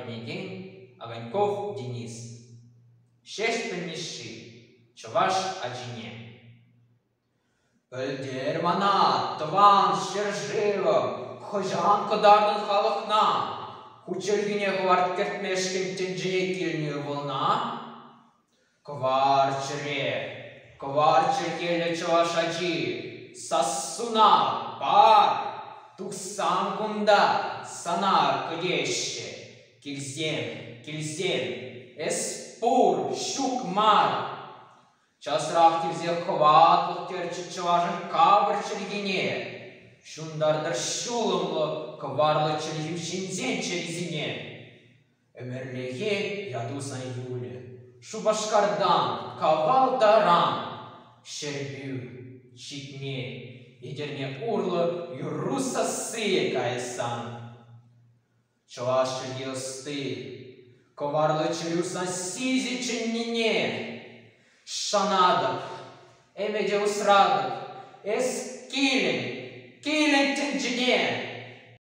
Онегин, Огоньков Денис. Шесть помеши, чуваш Аджине. Пельдер манат, тван шержила, хожан кодардан халахна, Кучергине гвард кертмешкин тенджине кильню волна. Кварчере чуваш Аджи, сассуна, пар, туксан гунда, сана кадеще, кильзен, эспур, щукмар. Час рахти взех хватлых терчит чуважен кабр чергине, шундардар щулымлы кварлы чергим шинзен чергизине. Эмерлеге ядусан юле, шубашкардан, кавалдаран, шербю, читне, едерне урлы юруса сые кайсан. Чуваш чергилсты, коварлы чергюсан сизи ченнине, Шанадов, эмедеус радов, эс килен тенджине.